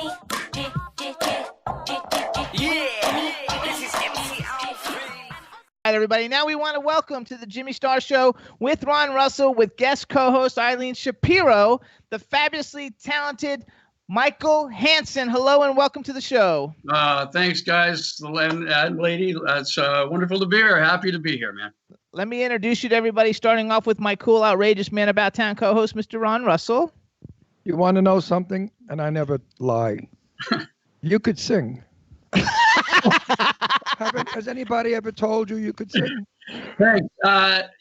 All right, everybody. Now we want to welcome to the Jimmy Star Show with Ron Russell, with guest co-host Eileen Shapiro, the fabulously talented Michael Hanson. Hello and welcome to the show. Thanks, guys, and lady. It's wonderful to be here. Happy to be here, man. Let me introduce you to everybody, starting off with my cool, outrageous man about town co-host, Mr. Ron Russell. You want to know something? And I never lie. You could sing. Has anybody ever told you could sing? Thanks.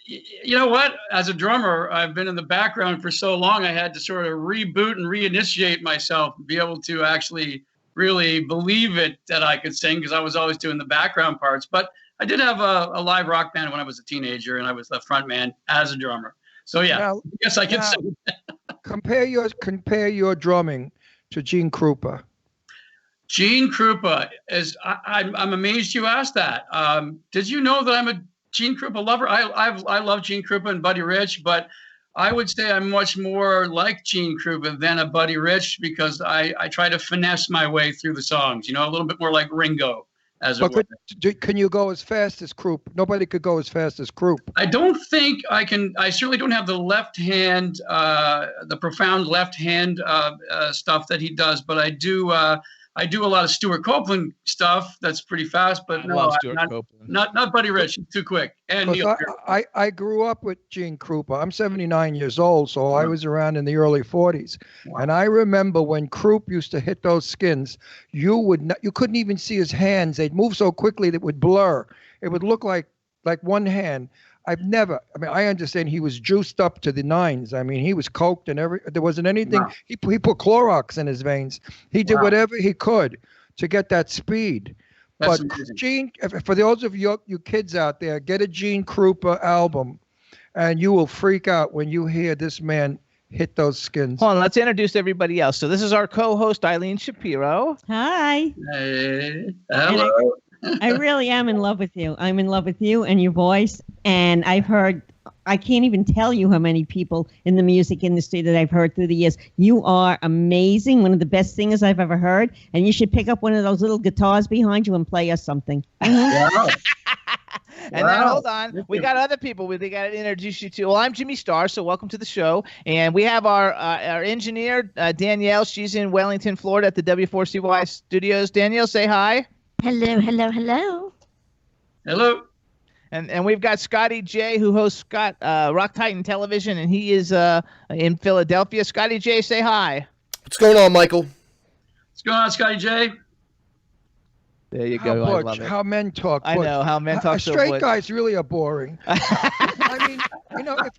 You know what? As a drummer, I've been in the background for so long, I had to sort of reboot and reinitiate myself, be able to actually really believe it that I could sing, because I was always doing the background parts. But I did have a live rock band when I was a teenager, and I was the front man as a drummer. So yeah, now, I guess I can sing. compare your drumming to Gene Krupa. Gene Krupa is. I'm amazed you asked that. Did you know that I'm a Gene Krupa lover? I love Gene Krupa and Buddy Rich, but I would say I'm much more like Gene Krupa than a Buddy Rich, because I try to finesse my way through the songs. You know, a little bit more like Ringo, as it were. Can you go as fast as Krupa? Nobody could go as fast as Krupa. I don't think I can. I certainly don't have the left hand, the profound left hand stuff that he does, but I do. I do a lot of Stuart Copeland stuff that's pretty fast, but not Buddy Rich. He's too quick. And I grew up with Gene Krupa. I'm 79 years old, so I was around in the early 40s. Wow. And I remember when Krupa used to hit those skins, you couldn't even see his hands. They'd move so quickly that it would blur. It would look like one hand. I understand he was juiced up to the nines. I mean, he was coked and there wasn't anything. Wow. He put Clorox in his veins. He did whatever he could to get that speed. That's but amazing. Gene, for those of you kids out there, get a Gene Krupa album and you will freak out when you hear this man hit those skins. Hold on, let's introduce everybody else. So this is our co-host, Eileen Shapiro. Hi. Hey. Hello. I really am in love with you. I'm in love with you and your voice. And I've heard, I can't even tell you how many people in the music industry that I've heard through the years. You are amazing. One of the best singers I've ever heard. And you should pick up one of those little guitars behind you and play us something. Wow. And then hold on, we got other people we got to introduce you to. Well, I'm Jimmy Starr, so welcome to the show. And we have our engineer, Danielle. She's in Wellington, Florida at the W4CY studios. Danielle, say hi. Hello, hello, hello. Hello. And we've got Scotty J, who hosts Rock Titan Television, and he is in Philadelphia. Scotty J, say hi. What's going on, Michael? What's going on, Scotty J? There you go. I love it. How men talk. I know how men talk. A straight guy's really are boring. I mean, you know, if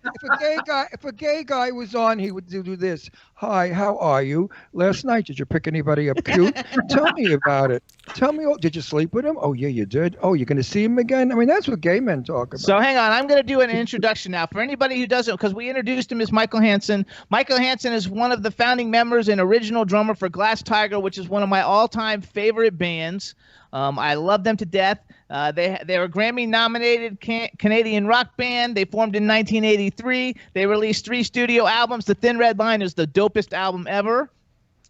a gay guy was on, he would do this. Hi, how are you? Last night, did you pick anybody up cute? Tell me about it. Tell me, did you sleep with him? Oh, yeah, you did. Oh, you're going to see him again? I mean, that's what gay men talk about. So hang on. I'm going to do an introduction now. For anybody who doesn't, because we introduced him as Michael Hanson. Michael Hanson is one of the founding members and original drummer for Glass Tiger, which is one of my all-time favorite bands. I love them to death. They're a Grammy-nominated Canadian rock band. They formed in 1983. They released 3 studio albums. The Thin Red Line is the dopest album ever.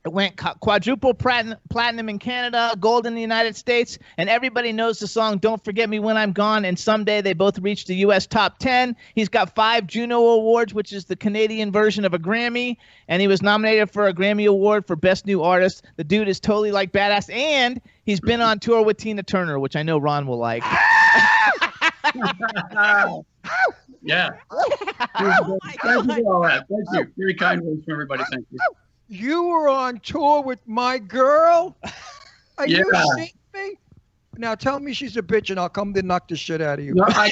It went quadruple platinum in Canada, gold in the United States, and everybody knows the song Don't Forget Me When I'm Gone, and someday they both reached the U.S. top 10. He's got 5 Juno Awards, which is the Canadian version of a Grammy, and he was nominated for a Grammy Award for Best New Artist. The dude is totally like badass, and he's been on tour with Tina Turner, which I know Ron will like. Yeah. Thank you for all that. Thank you. Very kind words from everybody. Thank you. You were on tour with my girl? Are you seeing me? Now tell me she's a bitch and I'll come to knock the shit out of you. No, I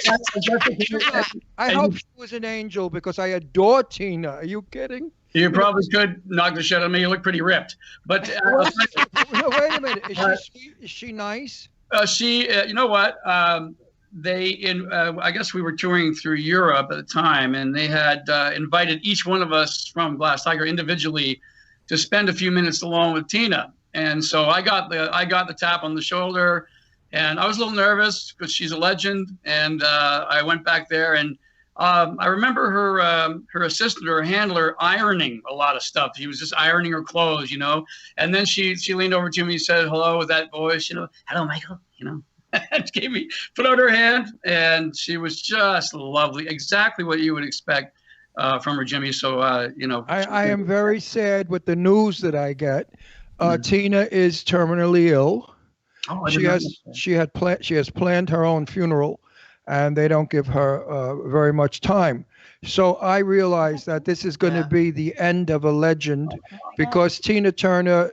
hope she was an angel because I adore Tina. Are you kidding? You probably could knock the shit out of me. You look pretty ripped. But no, wait a minute. Is she sweet? Is she nice? You know what? I guess we were touring through Europe at the time, and they had invited each one of us from Glass Tiger individually to spend a few minutes alone with Tina. And so I got the tap on the shoulder, and I was a little nervous because she's a legend. And I went back there, and I remember her assistant or her handler ironing a lot of stuff. He was just ironing her clothes, And then she leaned over to me and said hello with that voice, hello, Michael, and put out her hand, and she was just lovely, exactly what you would expect from her, Jimmy. So, I am very sad with the news that I get. Tina is terminally ill. Oh, she has planned her own funeral, and they don't give her very much time. So I realize that this is going to be the end of a legend, because Tina Turner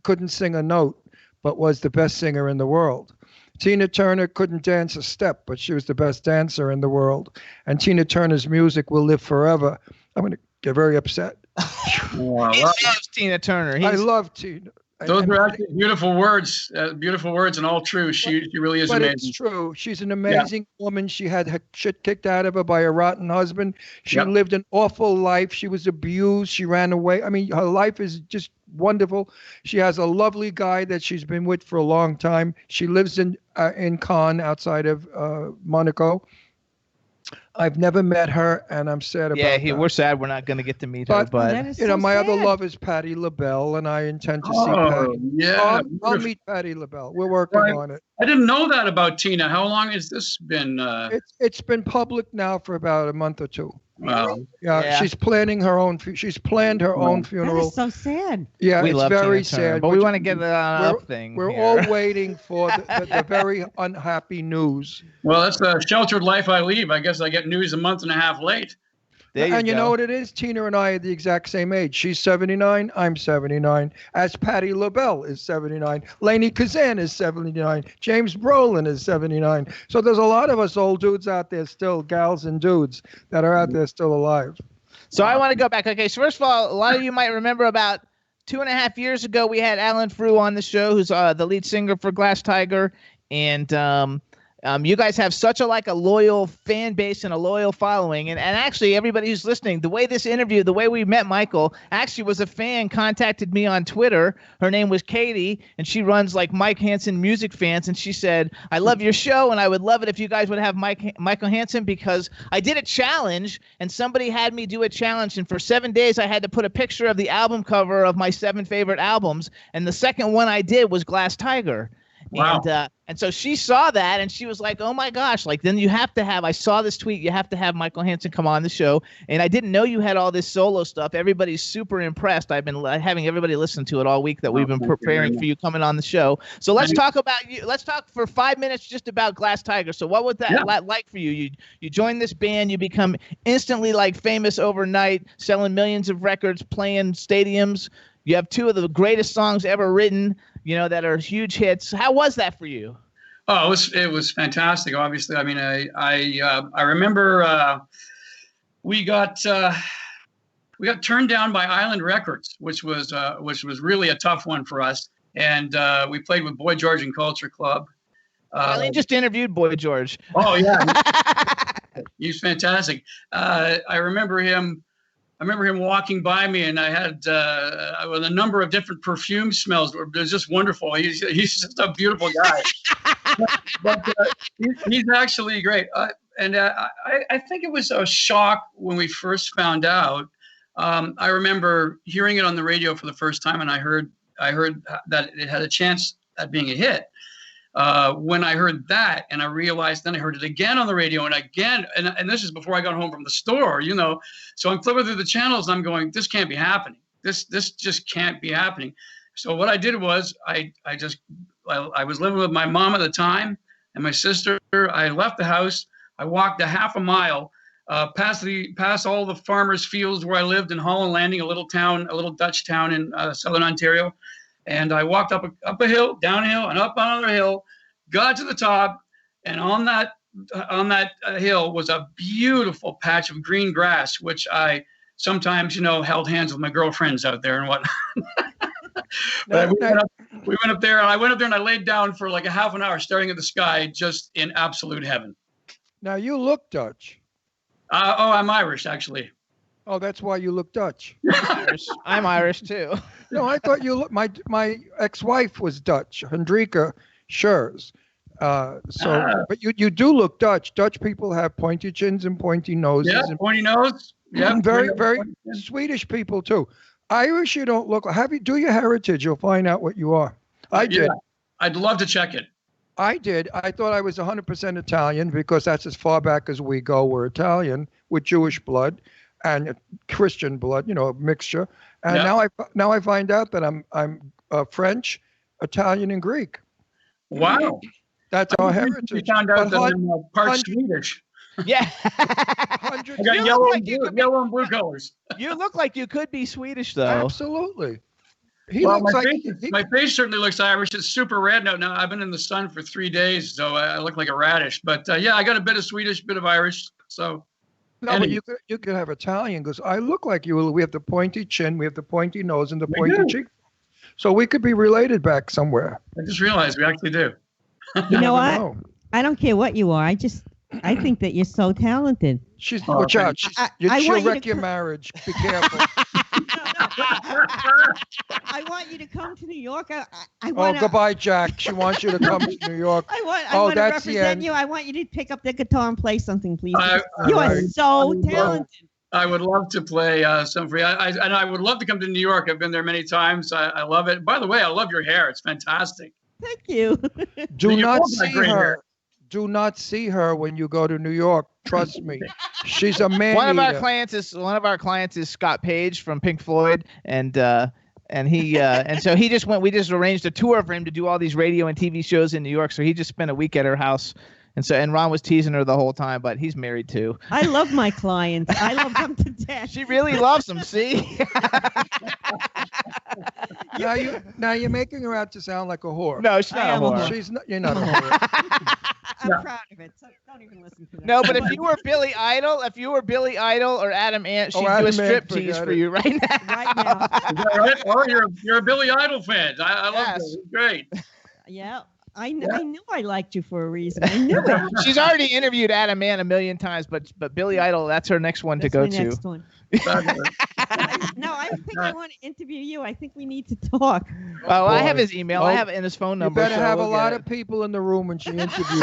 couldn't sing a note, but was the best singer in the world. Tina Turner couldn't dance a step, but she was the best dancer in the world. And Tina Turner's music will live forever. I'm going to get very upset. Wow. He loves Tina Turner. I love Tina. Those are actually beautiful words and all true. She really is amazing. But it's true. She's an amazing woman. She had her shit kicked out of her by a rotten husband. She lived an awful life. She was abused. She ran away. I mean, her life is just wonderful. She has a lovely guy that she's been with for a long time. She lives in Cannes, outside of Monaco. I've never met her, and I'm sad about that. We're sad we're not going to get to meet her. But my other love is Patti LaBelle, and I intend to see Patti. Yeah, I'll meet Patti LaBelle. We're working on it. I didn't know that about Tina. How long has this been? It's been public now for about a month or two. Wow. Yeah, she's planning her own. She's planned her own funeral. That is so sad. Yeah, we it's love very Tina Turner, sad. but we want to get the up thing. We're here. all waiting for the very unhappy news. Well, that's the sheltered life I lead. I guess I get news a month and a half late. You know what it is? Tina and I are the exact same age. She's 79. I'm 79. As Patti LaBelle is 79. Lainey Kazan is 79. James Brolin is 79. So there's a lot of us old dudes out there still, gals and dudes, that are out there still alive. So I want to go back. Okay, so first of all, a lot of you might remember about 2.5 years ago, we had Alan Frew on the show, who's the lead singer for Glass Tiger. And you guys have such a loyal fan base and a loyal following. And actually, everybody who's listening, the way we met Michael, actually was a fan contacted me on Twitter. Her name was Katie, and she runs Mike Hanson Music Fans. And she said, I love your show, and I would love it if you guys would have Michael Hanson, because I did a challenge, and somebody had me do a challenge. And for 7 days, I had to put a picture of the album cover of my 7 favorite albums. And the second one I did was Glass Tiger. Wow. And so she saw that, and she was like, oh my gosh, then you have to have, I saw this tweet, you have to have Michael Hanson come on the show. And I didn't know you had all this solo stuff. Everybody's super impressed. I've been having everybody listen to it all week that we've been preparing for you coming on the show. So let's talk about you. Let's talk for 5 minutes just about Glass Tiger. So what was that like for you? You joined this band, you become instantly famous overnight, selling millions of records, playing stadiums. You have 2 of the greatest songs ever written, that are huge hits. How was that for you? Oh, it was fantastic. Obviously, I mean, I remember we got turned down by Island Records, which was really a tough one for us. And we played with Boy George and Culture Club. Eileen just interviewed Boy George. Oh yeah, he's fantastic. I remember him walking by me, and I had a number of different perfume smells. It was just wonderful. He's just a beautiful guy. but he's actually great. And I think it was a shock when we first found out. I remember hearing it on the radio for the first time, and I heard that it had a chance at being a hit. When I heard that, and I realized, then I heard it again on the radio and again, and this is before I got home from the store, so I'm flipping through the channels and I'm going, this can't be happening. This just can't be happening. So what I did was I was living with my mom at the time and my sister. I left the house. I walked a half a mile past all the farmers' fields where I lived in Holland Landing, a little Dutch town in southern Ontario. And I walked up a hill, down a hill, and up another hill, got to the top, and on that hill was a beautiful patch of green grass, which I sometimes, held hands with my girlfriends out there and whatnot. But we went up there, and I went up there and I laid down for a half an hour staring at the sky, just in absolute heaven. Now, you look Dutch. I'm Irish, actually. Oh, that's why you look Dutch. I'm Irish too. No, I thought you look. My ex-wife was Dutch, Hendrika Schurz, But you do look Dutch. Dutch people have pointy chins and pointy noses. Yeah, and pointy nose. Yeah, very, very Swedish people too. Irish, you don't look. Do your heritage. You'll find out what you are. I did. I'd love to check it. I did. I thought I was 100% Italian because that's as far back as we go. We're Italian with Jewish blood and Christian blood, a mixture. And now I find out that I'm French, Italian, and Greek. Wow. That's our heritage. We found out that I'm part Swedish. Yeah. I got yellow and blue colors. You look like you could be Swedish, though. Absolutely. My face certainly looks Irish. It's super red now. Now I've been in the sun for 3 days, so I look like a radish. But I got a bit of Swedish, bit of Irish. So no, but you could have Italian because I look like you. We have the pointy chin, we have the pointy nose, and the pointy cheek. So we could be related back somewhere. I just realized we actually do. You know what? I don't care what you are. I think that you're so talented. Watch out. She'll wreck your marriage. Be careful. I want you to come to New York. Goodbye, Jack. She wants you to come to New York. I want to represent you. I want you to pick up the guitar and play something, please. You are so talented. I would love to play some for you. And I would love to come to New York. I've been there many times. I love it. By the way, I love your hair. It's fantastic. Thank you. Do not see her when you go to New York. Trust me, she's a man. One of our clients is Scott Page from Pink Floyd, and so he just went. We just arranged a tour for him to do all these radio and TV shows in New York. So he just spent a week at her house, and Ron was teasing her the whole time, but he's married too. I love my clients. I love them to death. She really loves them. See. Now you're making her out to sound like a whore. No, she's not a whore. She's not. You're not a whore. I'm proud of it. So don't even listen to that. No, but if you were Billy Idol, or Adam Ant, she'd do a strip tease for you right now. Right now. Is that right? Oh, you're a Billy Idol fan. I love it. It's great. Yeah. I knew I liked you for a reason. I knew it. She's already interviewed Adam Ant a million times, but Billy Idol, that's her next one to go to. Next one. No, I think I want to interview you. I think we need to talk. Oh, I have his email. I have it in his phone number. You better have a lot of people in the room when she interviews you.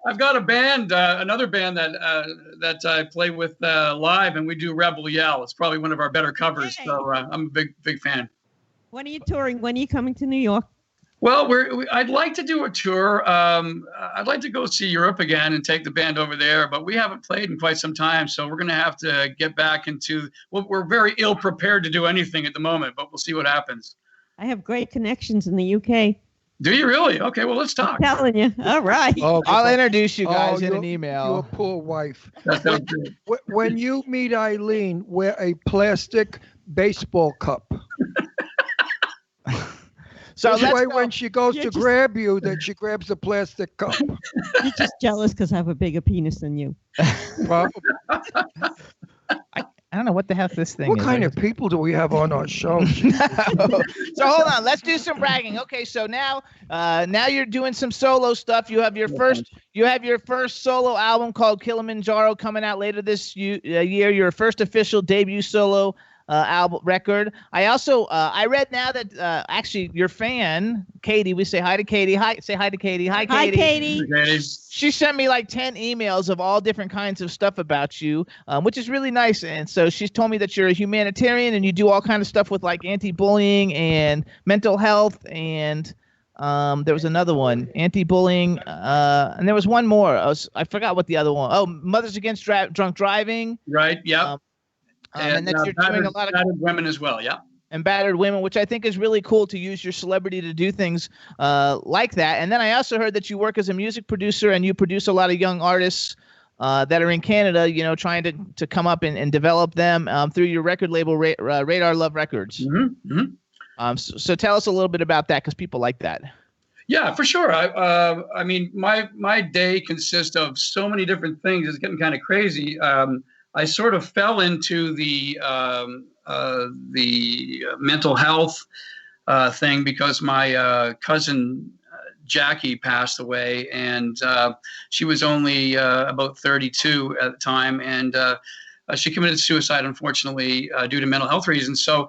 I've got a band, another band that I play with live, and we do Rebel Yell. It's probably one of our better covers, so I'm a big fan. When are you touring? When are you coming to New York? Well, I'd like to do a tour. I'd like to go see Europe again and take the band over there, but we haven't played in quite some time, so we're going to have to get back into. Well, we're very ill prepared to do anything at the moment, but we'll see what happens. I have great connections in the UK. Do you really? Okay, well, let's talk. I'm telling you. All right. I'll introduce you guys in an email. Your poor wife. That sounds good. When you meet Eileen, wear a plastic baseball cup. So this way, when she goes to grab you, then she grabs the plastic cup. You're just jealous because I have a bigger penis than you. Probably. I don't know what the hell this thing is. What kind of people do we have on our show? So hold on, let's do some bragging. Okay, so now you're doing some solo stuff. You have your first solo album called Kilimanjaro coming out later this year. Your first official debut solo album record. I also I read now that actually your fan Katie, we say hi to Katie. Say hi to Katie. Hi, Katie. Hi, Katie. She sent me like 10 emails of all different kinds of stuff about you, which is really nice. And so she's told me that you're a humanitarian and you do all kind of stuff with like anti-bullying and mental health and there was another one, anti-bullying, and there was one more. I forgot what the other one. Oh, Mothers Against Drunk Driving. Right. Yeah. And then you're doing a lot of battered women as well. Yeah. And battered women, which I think is really cool to use your celebrity to do things like that. And then I also heard that you work as a music producer and you produce a lot of young artists that are in Canada, trying to come up and develop them through your record label, Radar Love Records. Mm-hmm. Mm-hmm. So tell us a little bit about that because people like that. Yeah, for sure. I mean, my day consists of so many different things. It's getting kind of crazy. I sort of fell into the mental health thing because my cousin Jackie passed away, and she was only about 32 at the time, and she committed suicide, unfortunately, due to mental health reasons. So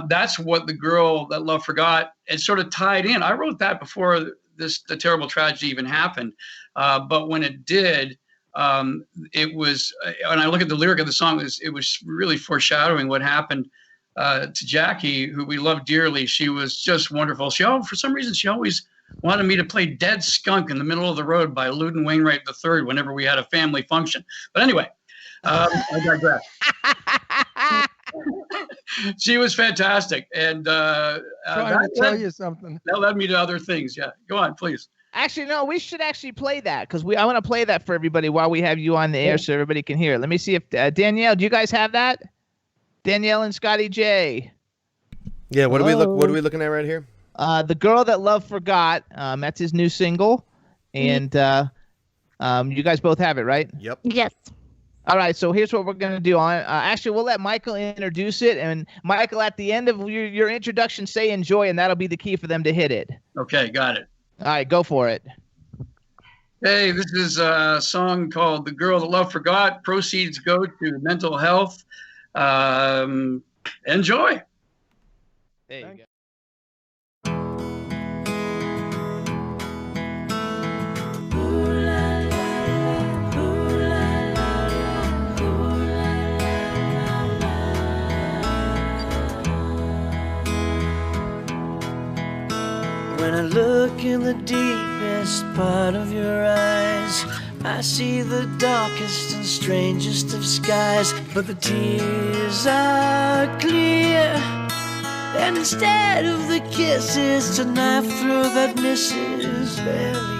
that's what The Girl That Love Forgot, it sort of tied in. I wrote that before the terrible tragedy even happened. But when it did, it was, when I look at the lyric of the song, it was really foreshadowing what happened to Jackie, who we love dearly. She was just wonderful. For some reason, she always wanted me to play Dead Skunk in the Middle of the Road by Loudon Wainwright III whenever we had a family function. But anyway, I digress. She was fantastic. And trying to tell you something. That led me to other things. Yeah, go on, please. Actually, no, we should actually play that because I want to play that for everybody while we have you on the air so everybody can hear it. Let me see if Danielle, do you guys have that? Danielle and Scotty J. Yeah, what are we looking at right here? The Girl That Love Forgot. That's his new single, and you guys both have it, right? Yep. Yes. All right, so here's what we're going to do. Actually, we'll let Michael introduce it, and Michael, at the end of your introduction, say enjoy, and that'll be the key for them to hit it. Okay, got it. All right, go for it. Hey, this is a song called The Girl That Love Forgot. Proceeds go to mental health. Enjoy. There you go. When I look in the deepest part of your eyes, I see the darkest and strangest of skies. But the tears are clear, and instead of the kisses, it's a knife through that misses barely.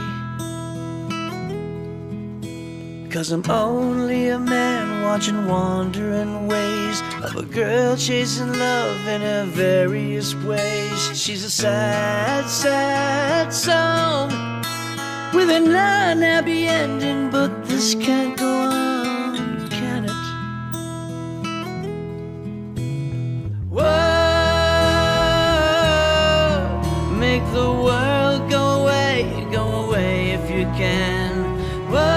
'Cause I'm only a man watching wandering ways of a girl chasing love in her various ways. She's a sad, sad song with an unhappy ending, but this can't go on, can it? Whoa, make the world go away if you can. Whoa,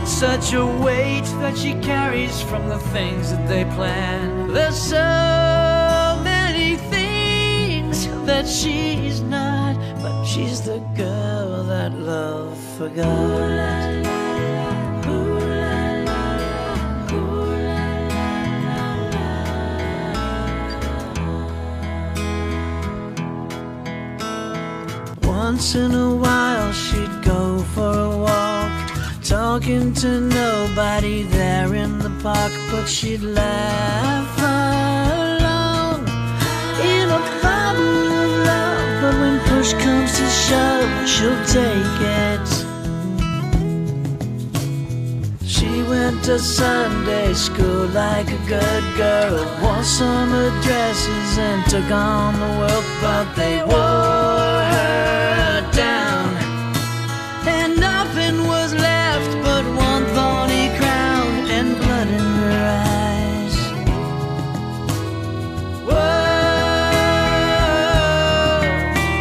such a weight that she carries from the things that they plan. There's so many things that she's not, but she's the girl that love forgot. Once in a while she'd go for a walk, talking to nobody there in the park, but she'd laugh along in a bubble of love. But when push comes to shove, she'll take it. She went to Sunday school like a good girl, wore summer dresses and took on the world, but they wore her down, and nothing was left but one thorny crown and blood in her eyes. Whoa,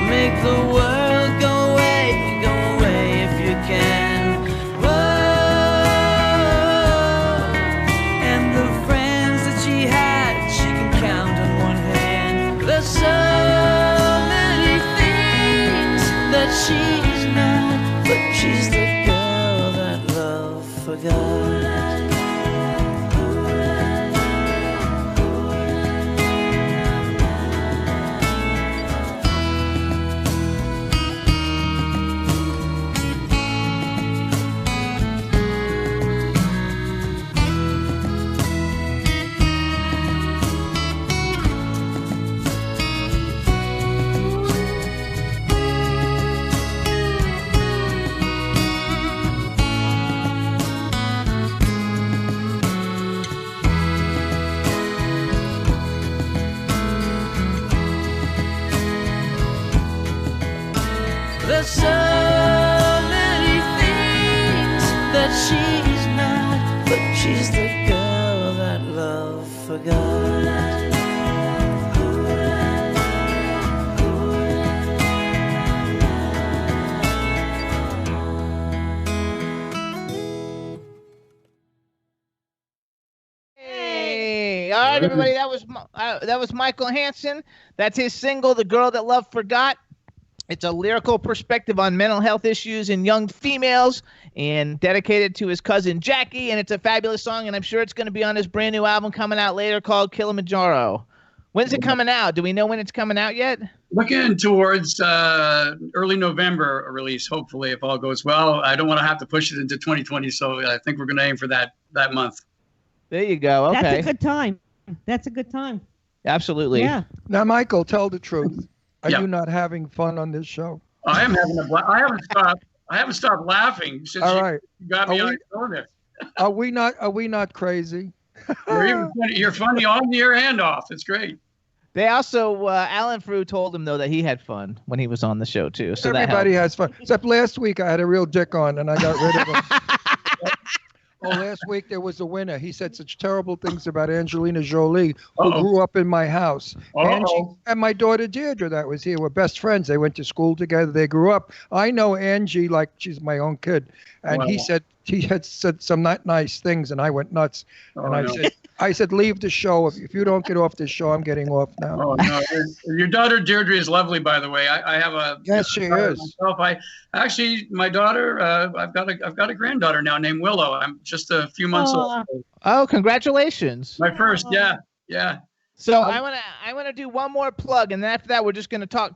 make the world go away if you can. Whoa, and the friends that she had, she can count on one hand. There's so many things that she's not, but she's the girl that love forgot. There's so many things that she's not, but she's the girl that love forgot. Hey, all right, right, everybody. That was Michael Hanson. That's his single, "The Girl That Love Forgot." It's a lyrical perspective on mental health issues in young females, and dedicated to his cousin Jackie. And it's a fabulous song, and I'm sure it's going to be on his brand new album coming out later called Kilimanjaro. When's it coming out? Do we know when it's coming out yet? Looking towards early November release, hopefully, if all goes well. I don't want to have to push it into 2020, so I think we're going to aim for that month. There you go. Okay. That's a good time. That's a good time. Absolutely. Yeah. Now, Michael, tell the truth. Are Yeah. you not having fun on this show? I am having a blast. I haven't stopped laughing since All you right. got me Are on we- this. Are we not crazy? You're funny on the air and off. It's great. They also, Alan Frew told him, though, that he had fun when he was on the show, too. So Everybody has fun. Except last week I had a real dick on and I got rid of him. Last week there was a winner. He said such terrible things about Angelina Jolie, who grew up in my house. And my daughter Deirdre, that was here, were best friends. They went to school together. They grew up. I know Angie like she's my own kid. And he had said some not nice things, and I went nuts. I said, leave the show. If you don't get off this show, I'm getting off now. Oh no! Your daughter Deirdre is lovely, by the way. I have a yes, she is. Myself, my daughter. I've got a granddaughter now named Willow. I'm just a few months old. Oh, congratulations! My first, yeah. So I want to do one more plug, and then after that we're just gonna talk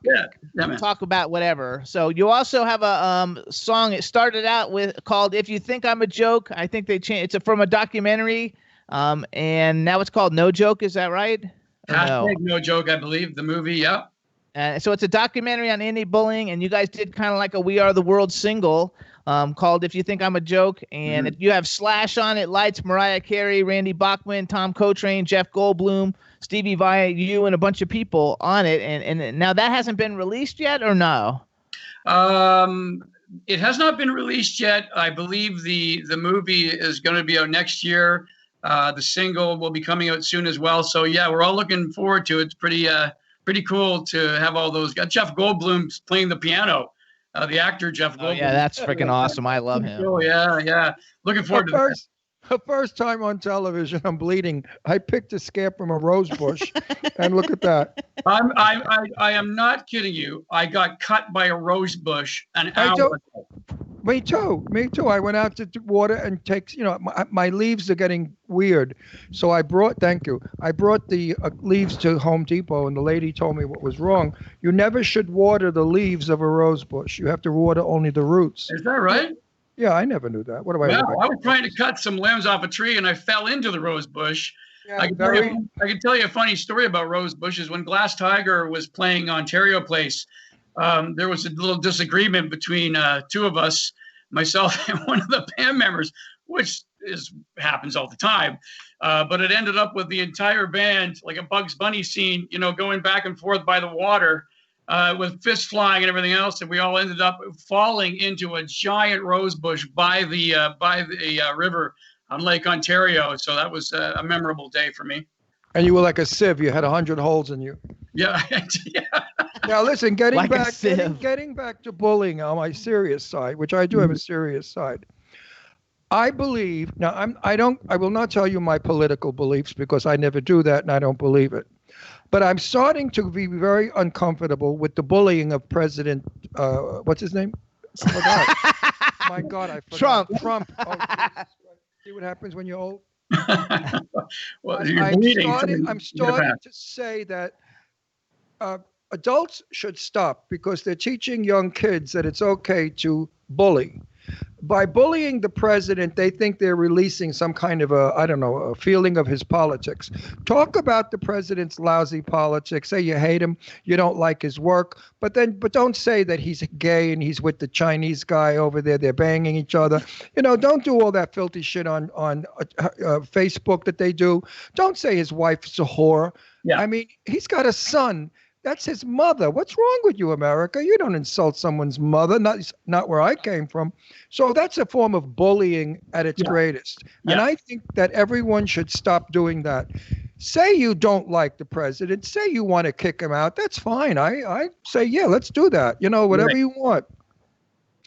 talk about whatever. So you also have a song. It started out with called "If You Think I'm a Joke." I think they changed. It's from a documentary. And now it's called No Joke. Is that right? No Joke, I believe, the movie. Yeah. So it's a documentary on anti-bullying, and you guys did kind of like a "We Are the World" single called "If You Think I'm a Joke," and you have Slash on it, Lights, Mariah Carey, Randy Bachman, Tom Coltrane, Jeff Goldblum, Stevie Vai, you, and a bunch of people on it. And now that hasn't been released yet, or no? It has not been released yet. I believe the movie is going to be out next year. The single will be coming out soon as well. So yeah, we're all looking forward to it. It's pretty cool to have all those guys. Jeff Goldblum's playing the piano. The actor Jeff Goldblum. Yeah, that's freaking awesome. I love him. Oh yeah. Looking forward to that. The first time on television, I'm bleeding. I picked a scab from a rose bush, and look at that. I am not kidding you. I got cut by a rose bush an hour ago. Me too. I went out to water and my leaves are getting weird. So I brought the leaves to Home Depot, and the lady told me what was wrong. You never should water the leaves of a rose bush. You have to water only the roots. Is that right? Yeah, I never knew that. What do I know? I was trying to cut some limbs off a tree, and I fell into the rose bush. Yeah, I can tell you a funny story about rose bushes. When Glass Tiger was playing Ontario Place, there was a little disagreement between two of us, myself and one of the band members, which happens all the time. But it ended up with the entire band, like a Bugs Bunny scene, going back and forth by the water with fists flying and everything else. And we all ended up falling into a giant rose bush by the river on Lake Ontario. So that was a memorable day for me. And you were like a sieve. You had 100 holes in you. Yeah. Now listen, getting Like back to bullying on my serious side, which I do have a serious side. I believe now. I will not tell you my political beliefs because I never do that, and I don't believe it. But I'm starting to be very uncomfortable with the bullying of President. What's his name? I forgot. My God, I forgot. Trump. Oh, see what happens when you're old. Well, I'm starting to say that adults should stop because they're teaching young kids that it's okay to bully. By bullying the president, they think they're releasing some kind of a feeling of his politics. Talk about the president's lousy politics. Say you hate him, you don't like his work, but don't say that he's gay and he's with the Chinese guy over there. They're banging each other. Don't do all that filthy shit on Facebook that they do. Don't say his wife's a whore. Yeah. I mean, he's got a son. That's his mother. What's wrong with you, America? You don't insult someone's mother, not where I came from. So that's a form of bullying at its greatest. Yeah. And I think that everyone should stop doing that. Say you don't like the president. Say you want to kick him out. That's fine. I say, yeah, let's do that. Whatever you want.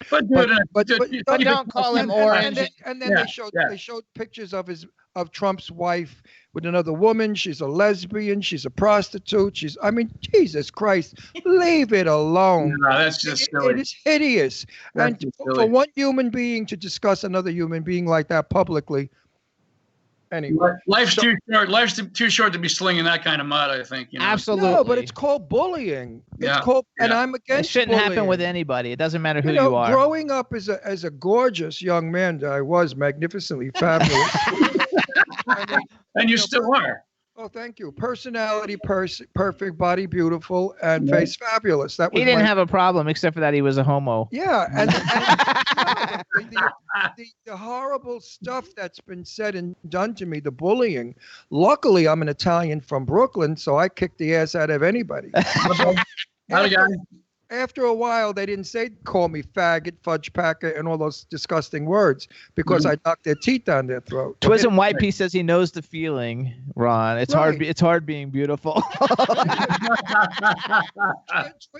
But don't call him orange. And then they showed pictures of of Trump's wife with another woman. She's a lesbian. She's a prostitute. I mean, Jesus Christ, leave it alone. No, that's just silly. It is hideous. That's And just for silly. one human being to discuss another human being like that publicly. Anyway. Life's too short. Life's too short to be slinging that kind of mud, I think. You know? Absolutely. No, but it's called bullying. Yeah, It's called, and yeah. I'm It against shouldn't happen bullying. with anybody. It doesn't matter who You know, you are. growing up as a gorgeous young man that I was, magnificently fabulous. And you still are. Oh, thank you. Personality, perfect, body beautiful, and face fabulous. That was He didn't my- have a problem except for that he was a homo. Yeah, and the horrible stuff that's been said and done to me, the bullying. Luckily, I'm an Italian from Brooklyn, so I kick the ass out of anybody. Howdy, guys. After a while, they didn't call me faggot, fudge packer, and all those disgusting words because I knocked their teeth down their throat. Twism White Pea says he knows the feeling, Ron. It's hard. It's hard being beautiful.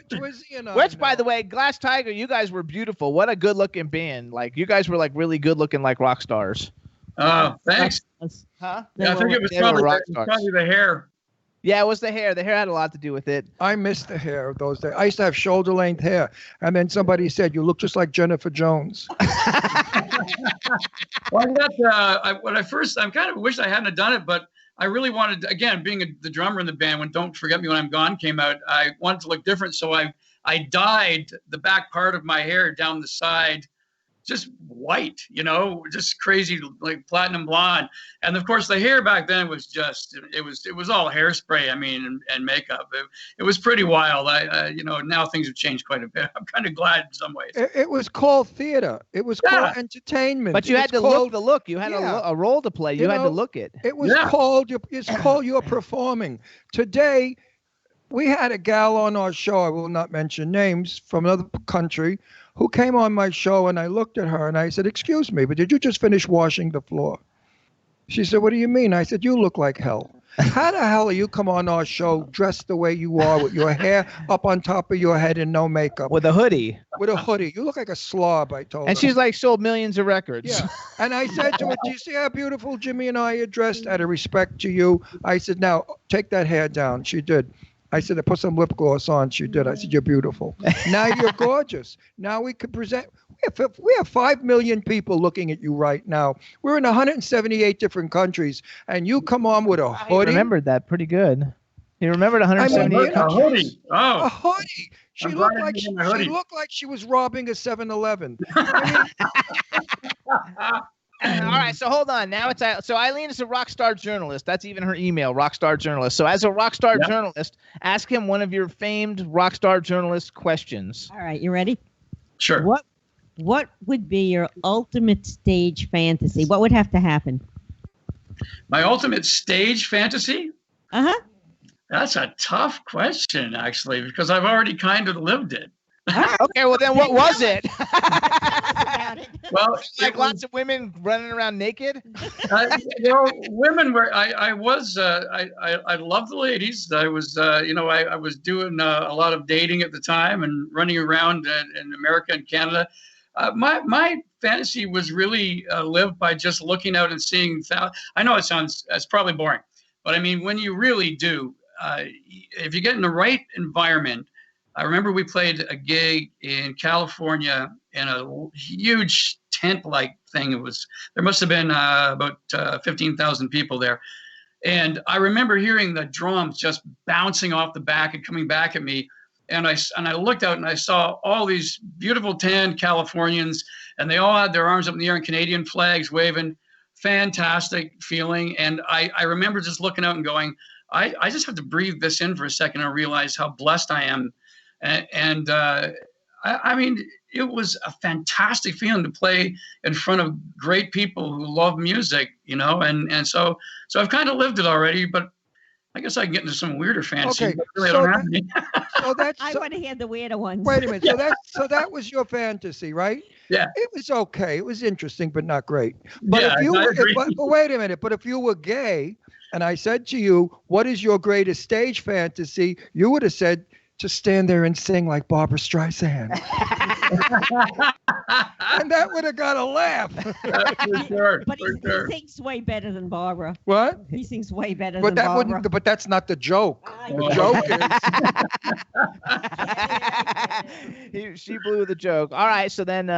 Twizzy and I Which, by know. the way, Glass Tiger, you guys were beautiful. What a good-looking band. Like, you guys were like really good-looking, like rock stars. Oh, thanks. Huh? Yeah, I think it was They were rock probably stars. the hair. Yeah, it was the hair. The hair had a lot to do with it. I miss the hair of those days. I used to have shoulder length hair, and then somebody said, "You look just like Jennifer Jones." Well, I kind of wish I hadn't done it, but I really wanted, again, being the drummer in the band, when "Don't Forget Me When I'm Gone" came out, I wanted to look different, so I dyed the back part of my hair down the side just white, just crazy, like platinum blonde. And of course, the hair back then was just, it was all hairspray, and makeup. It was pretty wild. Now things have changed quite a bit. I'm kind of glad in some ways. It was called theater. It was called entertainment. But you It had was to called- look the look. You had a role to play. You had to look it. It was called. It's called you're performing. Today, we had a gal on our show. I will not mention names, from another country, who came on my show, and I looked at her and I said, "Excuse me, but did you just finish washing the floor?" She said, "What do you mean?" I said, "You look like hell. How the hell are you come on our show dressed the way you are with your hair up on top of your head and no makeup? With a hoodie. With a hoodie. You look like a slob," I told her. And she's like sold millions of records. Yeah. And I said to her, "Do you see how beautiful Jimmy and I are dressed? Out of respect to you." I said, "Now, take that hair down." She did. I said, "I put some lip gloss on." She did. I said, "You're beautiful. Now you're gorgeous. Now we could present." We have 5 million people looking at you right now. We're in 178 different countries, and you come on with a He hoodie. remembered that pretty good. He remembered 178 a countries. hoodie. Oh. A hoodie. She I'm looked glad I like didn't get my hoodie. she looked like she was robbing a 7-Eleven. All right, so hold on. Now so Eileen is a rock star journalist. That's even her email, rock star journalist. So as a rock star journalist, ask him one of your famed rock star journalist questions. All right, you ready? Sure. What would be your ultimate stage fantasy? What would have to happen? My ultimate stage fantasy? Uh-huh. That's a tough question, actually, because I've already kind of lived it. Okay, well then what was it? Well, Like lots of women running around naked? Women were. I loved the ladies. I was, I was doing a lot of dating at the time and running around in America and Canada. My fantasy was really lived by just looking out and seeing. I know it's probably boring, but I mean, when you really do, if you get in the right environment. I remember we played a gig in California in a huge tent-like thing. There must have been about 15,000 people there. And I remember hearing the drums just bouncing off the back and coming back at me. And I looked out and I saw all these beautiful tan Californians, and they all had their arms up in the air and Canadian flags waving. Fantastic feeling. And I remember just looking out and going, I just have to breathe this in for a second and realize how blessed I am. And I mean, it was a fantastic feeling to play in front of great people who love music, and so I've kind of lived it already, but I guess I can get into some weirder fantasy. Okay, But really, so I don't have any. So that's I want to hear the weirder ones. Wait a minute. So that was your fantasy, right? Yeah. It was okay. It was interesting, but not great. But Yeah, if you I were, agree. but wait a minute. But if you were gay, and I said to you, "What is your greatest stage fantasy?" You would have said to stand there and sing like Barbara Streisand. And that would have got a laugh. For sure. But For he sure. sings way better than Barbara. What? He sings way better But than that Barbara. wouldn't. But that's not the joke. I The know. joke is. She blew the joke. All right, so then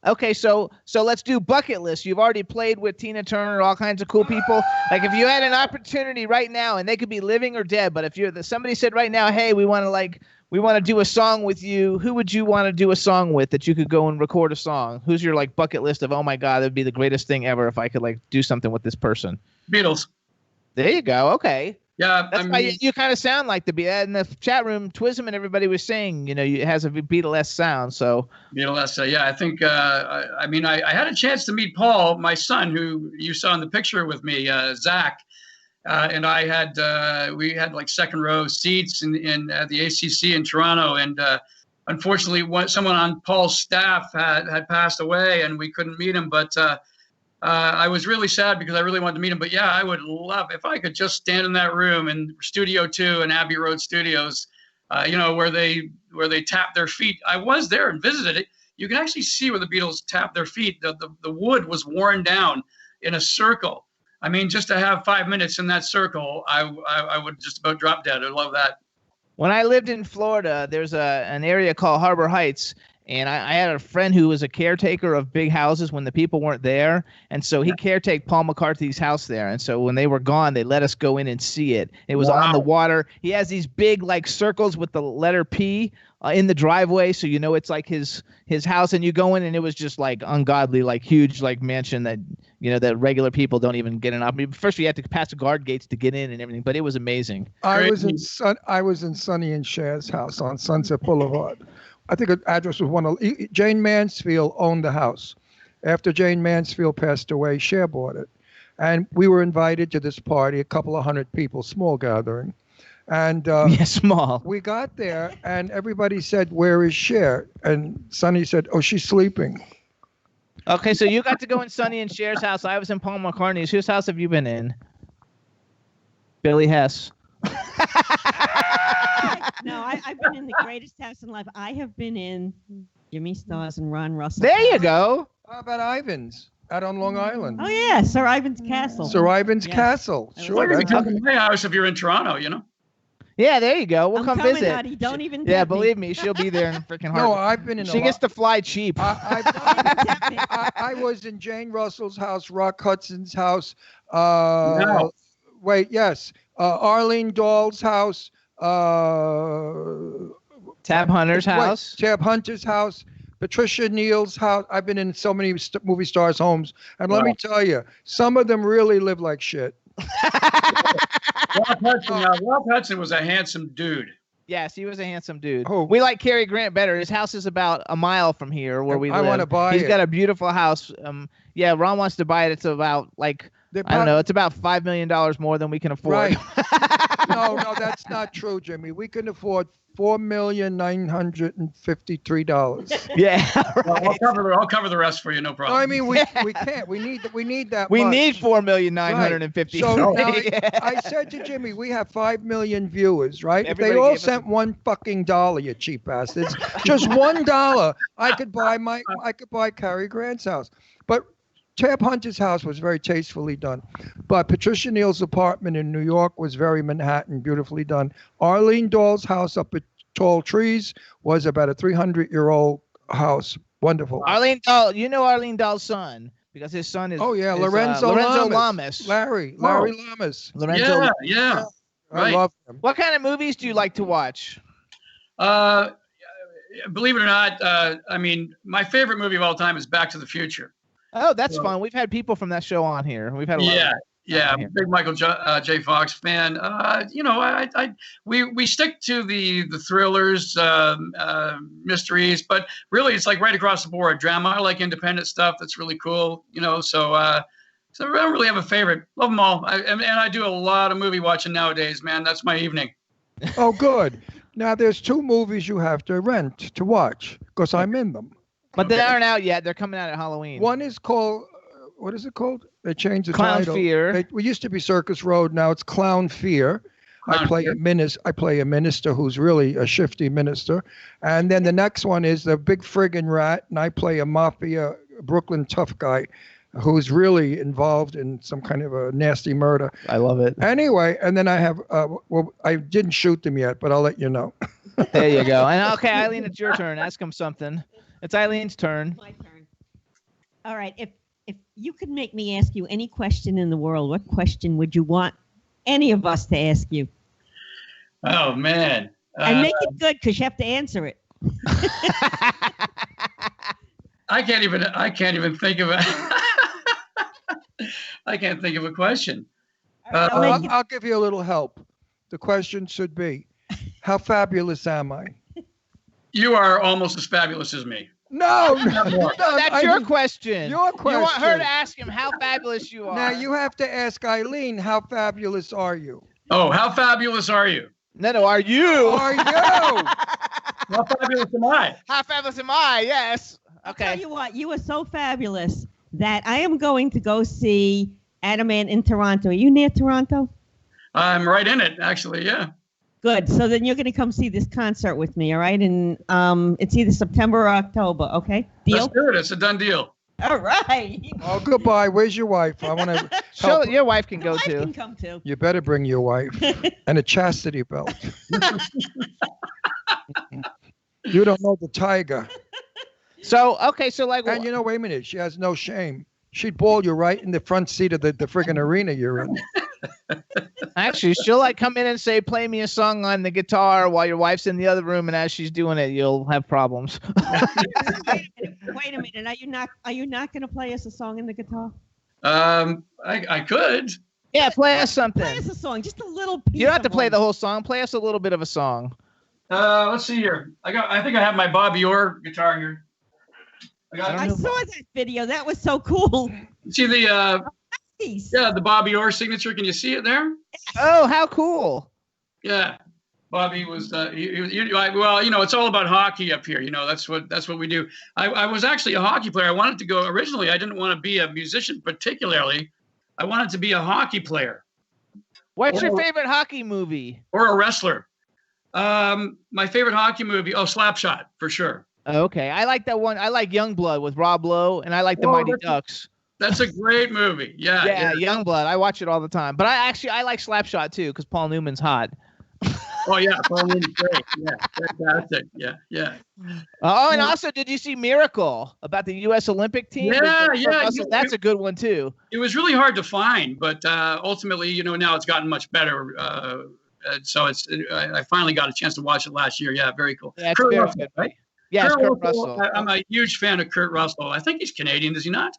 okay, so let's do bucket list. You've already played with Tina Turner, all kinds of cool people. Like if you had an opportunity right now, and they could be living or dead, but if somebody said right now, hey, we want to do a song with you, who would you want to do a song with that you could go and record a song? Who's your like bucket list of, oh my God, that'd be the greatest thing ever if I could like do something with this person? Beatles. There you go. Okay. Yeah, That's why you kind of sound like the Beatles. In the chat room, Twism and everybody was saying, it has a Beatles sound. So Beatles. Yeah, I think. I had a chance to meet Paul, my son, who you saw in the picture with me, Zach, and I had we had like second row seats in at the ACC in Toronto, and unfortunately, someone on Paul's staff had passed away, and we couldn't meet him, but. I was really sad because I really wanted to meet him. But yeah, I would love if I could just stand in that room in Studio 2 and Abbey Road Studios, where they tap their feet. I was there and visited it. You can actually see where the Beatles tap their feet. The wood was worn down in a circle. I mean, just to have 5 minutes in that circle, I would just about drop dead. I love that. When I lived in Florida, there's an area called Harbor Heights. And I had a friend who was a caretaker of big houses when the people weren't there. And so he caretaked Paul McCartney's house there. And so when they were gone, they let us go in and see it. It was on the water. He has these big like circles with the letter P in the driveway. So, it's like his house, and you go in and it was just like ungodly, like huge, like mansion that, that regular people don't even get in. I mean, first you had to pass the guard gates to get in and everything, but it was amazing. I was in Sonny and Cher's house on Sunset Boulevard. I think the address was Jane Mansfield owned the house. After Jane Mansfield passed away, Cher bought it. And we were invited to this party, a couple of hundred people, small gathering. And small. We got there and everybody said, where is Cher? And Sonny said, oh, she's sleeping. Okay, so you got to go in Sonny and Cher's house. I was in Paul McCartney's. Whose house have you been in? Billy Hess. No, I've been in the greatest house in life. I have been in Jimmy Stars and Ron Russell. There you go. How about Ivan's out on Long Island? Oh, yeah, Sir Ivan's Castle. Sir Ivan's Castle. Sure. You can come to my house if you're in Toronto, Yeah, there you go. We'll come coming, visit. Honey. Don't even Yeah, tempt me. believe me, she'll be there in freaking Harvard. No, I've been in She gets to fly cheap. I was in Jane Russell's house, Rock Hudson's house. No. Wait, yes. Arlene Dahl's house. Tab Hunter's house. Tab Hunter's house. Patricia Neal's house. I've been in so many movie stars' homes. And let me tell you, some of them really live like shit. Rob Hudson was a handsome dude. Yes, he was a handsome dude. Oh. We like Cary Grant better. His house is about a mile from here where we live. I want to buy it. He's got a beautiful house. Yeah, Ron wants to buy it. It's about like, I don't know, it's about $5 million more than we can afford. Right. No, that's not true, Jimmy. We can afford $4,953,000. Yeah, right. I'll cover the rest for you, no problem. No, I mean we can't. We need that. We much. need $4,950,000. So now I said to Jimmy, we have 5 million viewers, right? Everybody if they all gave us sent $1, you cheap bastards, just $1, I could buy Cary Grant's house. But Tab Hunter's house was very tastefully done. But Patricia Neal's apartment in New York was very Manhattan, beautifully done. Arlene Dahl's house up at Tall Trees was about a 300-year-old house. Wonderful. Arlene Dahl, Arlene Dahl's son, because his son is Lorenzo Lamas. Larry Lamas. Lorenzo. Yeah. Right. I love him. What kind of movies do you like to watch? Believe it or not, my favorite movie of all time is Back to the Future. Oh, that's fun. We've had people from that show on here. We've had a lot. I'm a big Michael J. Fox fan. We stick to the thrillers, mysteries, but really it's like right across the board. Drama. I like independent stuff. That's really cool. So I don't really have a favorite. Love them all. And I do a lot of movie watching nowadays, man. That's my evening. Oh, good. Now there's 2 movies you have to rent to watch because I'm in them. But they aren't out yet. They're coming out at Halloween. One is called, what is it called? They changed the Clown title. Fear. We used to be Circus Road. Now it's Clown Fear. I play a minister who's really a shifty minister. And then the next one is the big friggin' rat, and I play a mafia Brooklyn tough guy who's really involved in some kind of a nasty murder. I love it. Anyway, and then I have, I didn't shoot them yet, but I'll let you know. There you go. And okay, Eileen, it's your turn. Ask him something. It's Eileen's turn. My turn. All right. If you could make me ask you any question in the world, what question would you want any of us to ask you? Oh man. And make it good because you have to answer it. I can't even think of it. I can't think of a question. I'll give you a little help. The question should be, how fabulous am I? You are almost as fabulous as me. No, That's your question. Your question. You want her to ask him how fabulous you are. Now you have to ask Eileen, how fabulous are you? Oh, how fabulous are you? No, are you? Are you? How fabulous am I? How fabulous am I? Yes. Okay. I'll tell you what, you are so fabulous that I am going to go see Adamant in Toronto. Are you near Toronto? I'm right in it, actually. Yeah. Good. So then you're going to come see this concert with me, all right? And it's either September or October, okay? Deal? Let's do it. It's a done deal. All right. Oh, goodbye. Where's your wife? I want to. Your wife can go Wife too. can come too. You better bring your wife and a chastity belt. You don't know the tiger. So, okay, so like... And wait a minute. She has no shame. She'd ball you right in the front seat of the friggin' arena you're in. Actually, she'll like come in and say, play me a song on the guitar while your wife's in the other room, and as she's doing it, you'll have problems. Wait a minute. Are you not going to play us a song in the guitar? I could. Yeah, play us something. Play us a song, just a little piece. You don't have to of play one. the whole song. Play us a little bit of a song. Let's see here. I think I have my Bobby Orr guitar here. I saw that video. That was so cool. See the Nice. the Bobby Orr signature. Can you see it there? Oh, how cool. Yeah. Bobby was it's all about hockey up here. That's what we do. I was actually a hockey player. I wanted to go originally. I didn't want to be a musician particularly. I wanted to be a hockey player. What's your favorite hockey movie? Or a wrestler. My favorite hockey movie, Slapshot, for sure. Okay, I like that one. I like Youngblood with Rob Lowe, and I like The Mighty Ducks. That's a great movie. Yeah. Yeah, Youngblood. I watch it all the time. But I like Slapshot too, because Paul Newman's hot. Oh yeah, Paul Newman's great. Yeah, fantastic. Yeah. Oh, and also, did you see Miracle about the U.S. Olympic team? Yeah. That's a good one too. It was really hard to find, but ultimately, now it's gotten much better. So I finally got a chance to watch it last year. Yeah, very cool. Yeah, Kurt Russell, right? Yeah, Kurt Russell. I'm a huge fan of Kurt Russell. I think he's Canadian, is he not?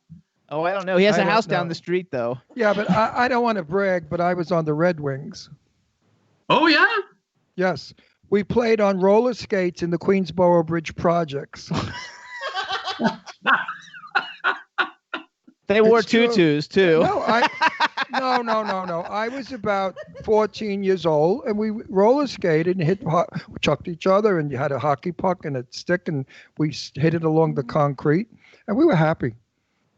Oh, I don't know. He has a house down the street, though. Yeah, but I don't want to brag, but I was on the Red Wings. Oh, yeah? Yes. We played on roller skates in the Queensboro Bridge projects. They wore tutus, too. No. I was about 14 years old, and we roller skated and chucked each other, and you had a hockey puck and a stick, and we hit it along the concrete, and we were happy.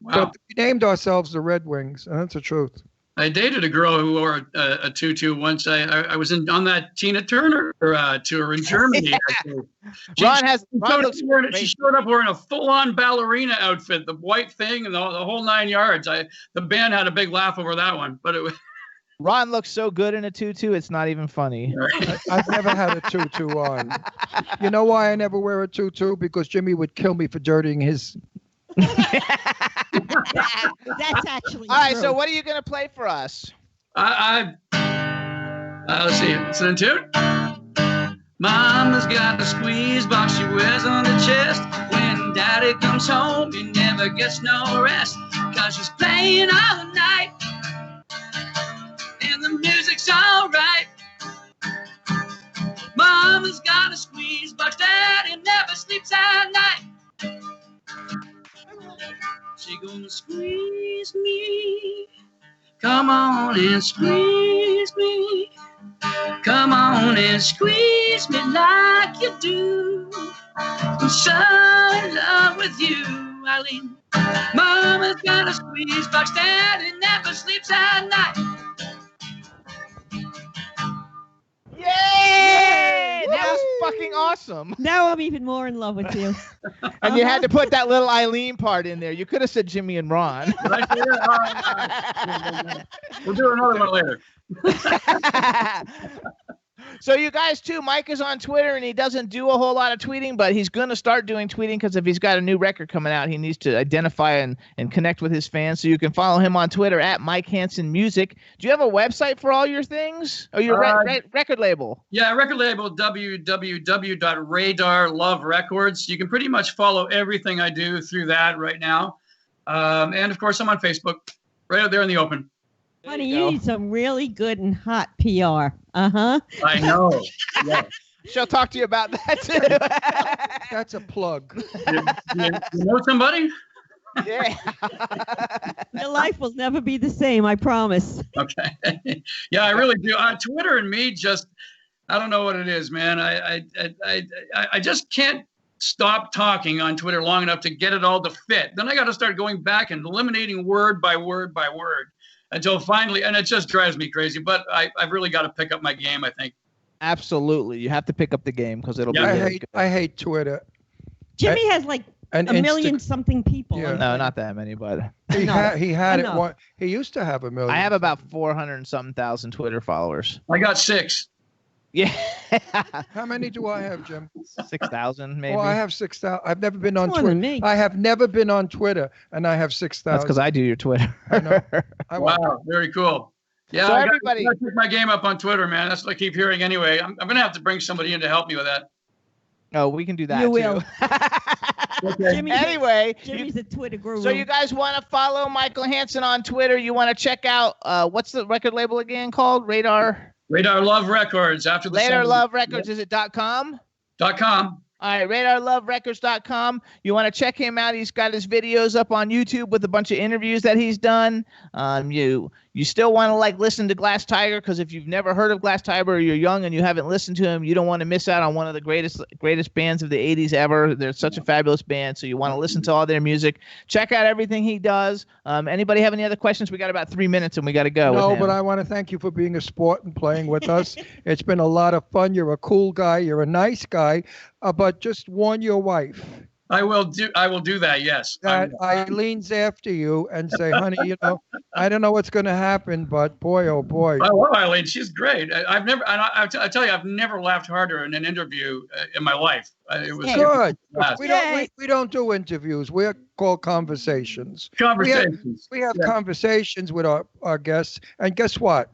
Wow. But we named ourselves the Red Wings, and that's the truth. I dated a girl who wore a tutu once. I was on that Tina Turner tour in Germany. Yeah. She showed up wearing a full-on ballerina outfit, the white thing, and the whole 9 yards. The band had a big laugh over that one, but it was. Ron looks so good in a tutu, it's not even funny. I've never had a tutu on. You know why I never wear a tutu? Because Jimmy would kill me for dirtying his. That's actually all right. true. So what are you gonna play for us? Let's see. It's in tune. Mama's got a squeeze box she wears on the chest. When Daddy comes home, he never gets no rest, 'cause she's playing all night and the music's all right. Mama's got a squeeze box, Daddy never sleeps at night. She gonna squeeze me. Come on and squeeze me. Come on and squeeze me like you do. I'm so in love with you, Eileen. Mama's got a squeeze box, Daddy never sleeps at night. awesome. Now I'm even more in love with you. And you had to put that little Eileen part in there. You could have said Jimmy and Ron. We'll do another one later. So you guys too, Mike is on Twitter and he doesn't do a whole lot of tweeting, but he's going to start doing tweeting because if he's got a new record coming out, he needs to identify and connect with his fans. So you can follow him on Twitter at Mike Hanson Music. Do you have a website for all your things? Or your record label? Yeah, record label, www.Radar Records. You can pretty much follow everything I do through that right now. And of course, I'm on Facebook, right out there in the open. Honey, you need some really good and hot PR. Uh-huh. I know. Yeah. She'll talk to you about that too. That's a plug. You know somebody? Yeah. Your life will never be the same, I promise. Okay. Yeah, I really do. Twitter and me just, I don't know what it is, man. I just can't stop talking on Twitter long enough to get it all to fit. Then I got to start going back and eliminating word by word by word. Until finally, and it just drives me crazy, but I've really got to pick up my game, I think. Absolutely. You have to pick up the game because it'll be good. I hate Twitter. Jimmy has like a million something people. Yeah. No, not that many, but he had it one. He used to have a million. I have about 400 and something thousand Twitter followers. I got 6. Yeah. How many do I have, Jim? 6,000 maybe. Well, I have 6,000. I've never been on More Twitter. than me. I have never been on Twitter, and I have 6,000. That's because I do your Twitter. I know. Wow, very cool. Yeah, so I everybody, got to pick my game up on Twitter, man. That's what I keep hearing anyway. I'm going to have to bring somebody in to help me with that. Oh, we can do that You too. will. Okay. Jimmy's a Twitter guru. So you guys want to follow Michael Hanson on Twitter? You want to check out what's the record label again called? Radar Love Records. After the Radar Love Records. Is it .com? .com. All right, RadarLoveRecords.com. You want to check him out. He's got his videos up on YouTube with a bunch of interviews that he's done. You still want to listen to Glass Tiger because if you've never heard of Glass Tiger or you're young and you haven't listened to him, you don't want to miss out on one of the greatest bands of the 80s ever. They're such a fabulous band, so you want to listen to all their music. Check out everything he does. Anybody have any other questions? We got about 3 minutes and we got to go. No, but I want to thank you for being a sport and playing with us. It's been a lot of fun. You're a cool guy. You're a nice guy. But just warn your wife. I will do that. Yes. That Eileen's after you and say, honey, I don't know what's going to happen, but boy, oh boy. I love Eileen. She's great. I tell you, I've never laughed harder in an interview in my life. It was good. We don't do interviews. We're called conversations. Conversations. We have conversations with our guests, and guess what?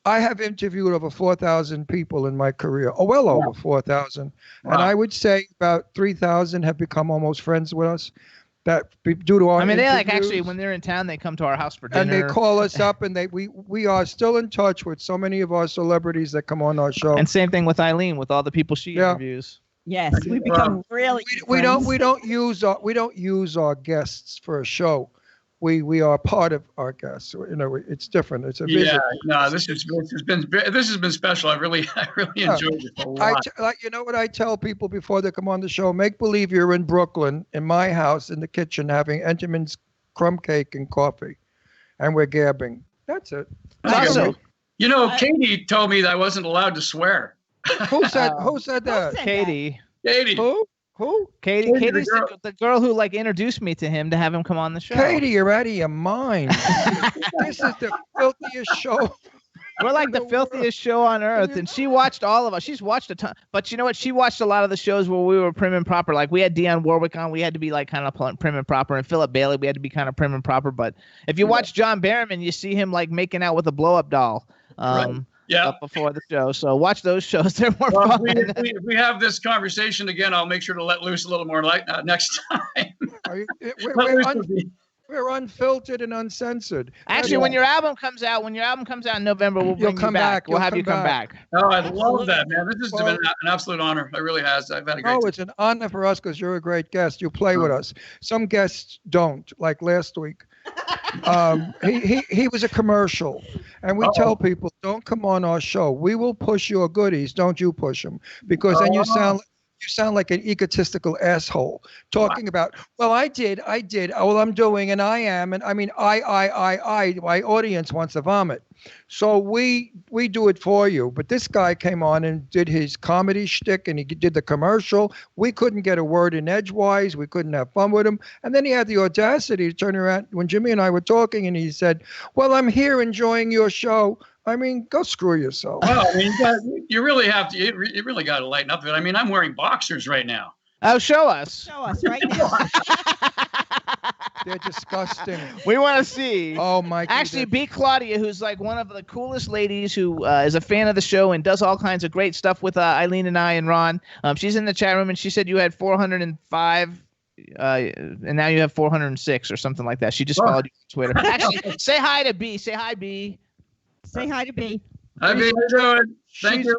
I have interviewed over 4,000 people in my career, well over 4,000. Wow. And I would say about 3,000 have become almost friends with us. That due to our they actually, when they're in town, they come to our house for dinner. And they call us up, and we are still in touch with so many of our celebrities that come on our show. And same thing with Eileen, with all the people she interviews. Yes, we become really. We don't use our guests for a show. We are part of our guests. It's different. It's a visit. No, this has been special. I really enjoyed it a lot. You know what I tell people before they come on the show? Make believe you're in Brooklyn, in my house, in the kitchen, having Entenmann's crumb cake and coffee, and we're gabbing. That's it. Awesome. Katie told me that I wasn't allowed to swear. Who said that? Katie. Who? Katie's the girl who introduced me to him to have him come on the show. Katie, you're out of your mind. This is the filthiest show. We're like the filthiest show on earth, and she watched all of us. She's watched a ton, but you know what? She watched a lot of the shows where we were prim and proper. Like we had Dionne Warwick on, we had to be kind of prim and proper, and Philip Bailey, we had to be kind of prim and proper. But if you watch John Barrowman, you see him making out with a blow-up doll. Up before the show, so watch those shows. They're more fun. If we have this conversation again, I'll make sure to let loose a little more next time. We're unfiltered and uncensored. Actually, when your album comes out in November, we'll bring you back. We'll have you come back. Oh, I love that, man. This has been an absolute honor. It really has. I've had a great time. It's an honor for us because you're a great guest. You play with us. Some guests don't, like last week. He was a commercial, and we tell people, don't come on our show. We will push your goodies. Don't you push them, because then you sound like an egotistical asshole talking about, I did, I'm doing, and I am, and I mean, I, my audience wants to vomit. So we do it for you. But this guy came on and did his comedy shtick, and he did the commercial. We couldn't get a word in edgewise. We couldn't have fun with him. And then he had the audacity to turn around when Jimmy and I were talking, and he said, "Well, I'm here enjoying your show." I mean, go screw yourself. Well, I mean, you really have to. You really got to lighten up. I mean, I'm wearing boxers right now. Oh, show us. Show us right now. They're disgusting. We want to see. Oh, Mike. Actually, B. Claudia, who's like one of the coolest ladies who is a fan of the show and does all kinds of great stuff with Eileen and I and Ron. She's in the chat room, and she said you had 405, and now you have 406 or something like that. She just followed you on Twitter. Actually, say hi to B. Say hi, B. Say hi to B. Hi, B. How you doing? Thank you.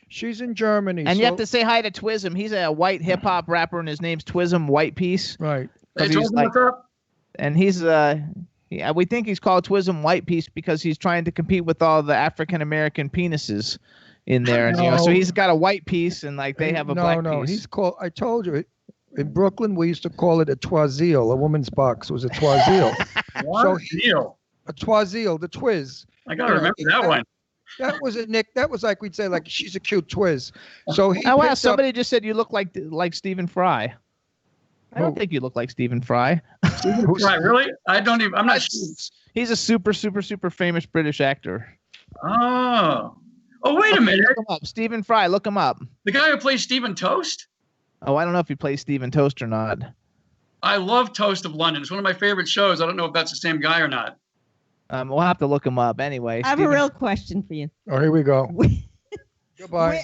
She's in Germany. And you have to say hi to Twism. He's a white hip hop rapper, and his name's Twism White Piece. Right. Hey, Twism, what's up? And he's we think he's called Twism White Piece because he's trying to compete with all the African American penises in there. And so he's got a white piece, and like they have a black piece. No, he's called. I told you. In Brooklyn, we used to call it a toisil. A woman's box was a toisil. A toisil, the Twiz. I gotta remember that one. That was a Nick. That was like we'd say, like she's a cute Twiz. So he. Oh wow! Somebody just said you look like Stephen Fry. I don't think you look like Stephen Fry. Stephen Fry, really? I don't even. I'm not sure. He's a super famous British actor. Oh. Oh, wait a minute. Look him up. Stephen Fry. Look him up. The guy who plays Stephen Toast? Oh, I don't know if he plays Stephen Toast or not. I love Toast of London. It's one of my favorite shows. I don't know if that's the same guy or not. We'll have to look him up anyway. I have a real question for you. Oh, here we go. Goodbye.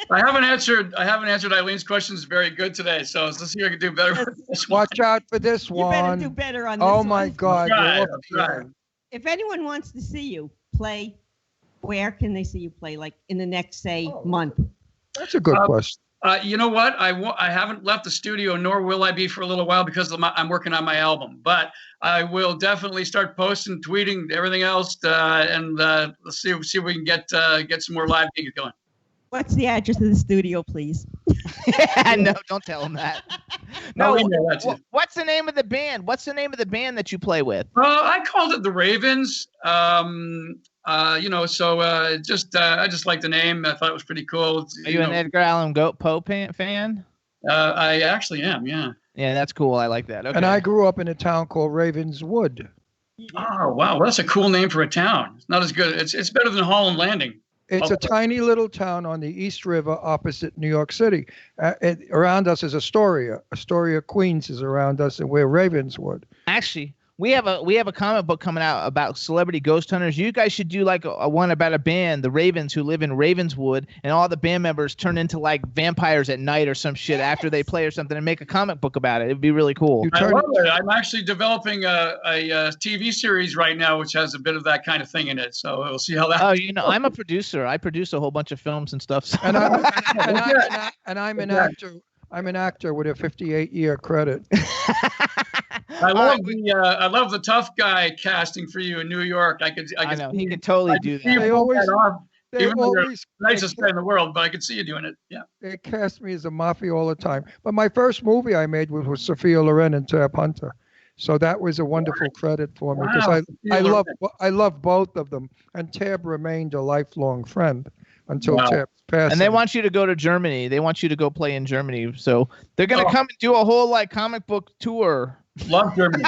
I haven't answered Eileen's questions very good today, so let's see if I can do better for this one. Watch out for this one. You better do better on this Oh one. my God. Right. If anyone wants to see you play, where can they see you play? Like in the next, say, month? That's a good question. You know what? I haven't left the studio, nor will I be for a little while because I'm working on my album. But I will definitely start posting, tweeting, everything else, and let's see if we can get some more live gigs going. What's the address of the studio, please? No, don't tell him that. No, what's the name of the band? What's the name of the band that you play with? I called it the Ravens. I just like the name. I thought it was pretty cool. Are you an Edgar Allan Poe fan? I actually am, yeah. Yeah, that's cool. I like that. Okay. And I grew up in a town called Ravenswood. Oh, wow. Well, that's a cool name for a town. It's not as good. It's better than Holland Landing. It's a tiny little town on the East River opposite New York City. Around us is Astoria. Astoria, Queens is around us, and we're Ravenswood. Actually, we have a comic book coming out about celebrity ghost hunters. You guys should do like a one about a band, the Ravens, who live in Ravenswood, and all the band members turn into like vampires at night or some shit after they play or something, and make a comic book about it. It'd be really cool. I love it. I'm actually developing a TV series right now, which has a bit of that kind of thing in it. So we'll see how that. Oh, I'm a producer. I produce a whole bunch of films and stuff. So. And I'm an actor. I'm an actor with a 58-year credit. I love the tough guy casting for you in New York. I know he could totally do that. They always nicest guy in the world, but I could see you doing it. Yeah. They cast me as a mafia all the time. But my first movie I made was Sophia Loren and Tab Hunter. So that was a wonderful credit for me because I love both of them. And Tab remained a lifelong friend until Tab passed. And they want you to go to Germany. They want you to go play in Germany. So they're going to come and do a whole like comic book tour. Love Germany.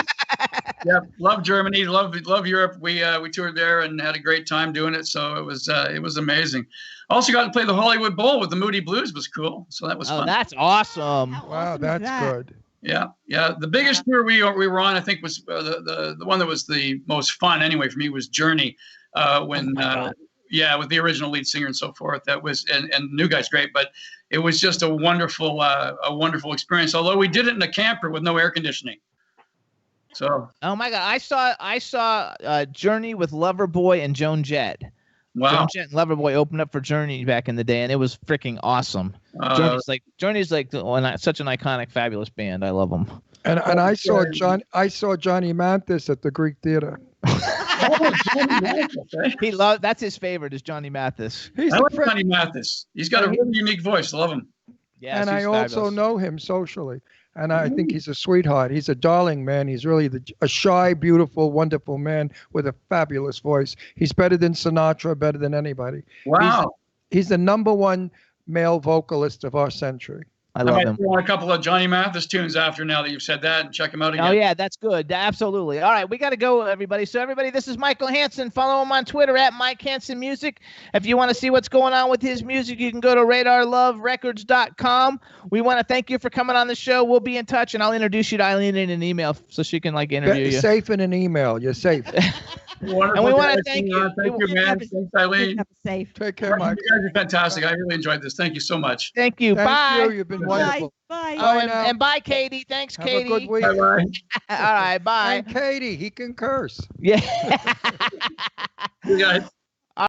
Yeah, love Germany. Love Europe. We toured there and had a great time doing it. So it was amazing. Also got to play the Hollywood Bowl with the Moody Blues. Was cool. So that was fun. Oh, that's awesome. Wow, that's good. Yeah. The biggest tour we were on, I think, was the one that was the most fun anyway for me was Journey. With the original lead singer and so forth. That was and the new guy's great, but it was just a wonderful experience. Although we did it in a camper with no air conditioning. So. Oh my God! I saw Journey with Loverboy and Joan Jett. Wow. Joan Jett and Loverboy opened up for Journey back in the day, and it was freaking awesome. Journey's like such an iconic, fabulous band. I love them. And I saw Johnny Mathis at the Greek Theater. That's his favorite is Johnny Mathis. I love Johnny Mathis. He's got a really unique voice. I love him. Yeah, and I she's also fabulous. know him socially. And I think he's a sweetheart. He's a darling man. He's really a shy, beautiful, wonderful man with a fabulous voice. He's better than Sinatra, better than anybody. Wow. He's the number one male vocalist of our century. I love might him. throw on a couple of Johnny Mathis tunes after now that you've said that and check him out again. Oh, yeah, that's good. Absolutely. All right, we got to go, everybody. So, everybody, this is Michael Hanson. Follow him on Twitter at Mike Hanson Music. If you want to see what's going on with his music, you can go to RadarLoveRecords.com. We want to thank you for coming on the show. We'll be in touch, and I'll introduce you to Eileen in an email so she can, interview you. Safe in an email. You're safe. Wonderful. And we want to thank you. Thank you, man. Thanks, Eileen. Safe. Take care, Mike. You guys are fantastic. I really enjoyed this. Thank you so much. Thank you. Thank Bye. you. You've been wonderful. Bye. Oh, and bye, Katie. Thanks, Have Katie. a good week. Bye-bye. All right, bye. And Katie, he can curse. Yeah. You guys.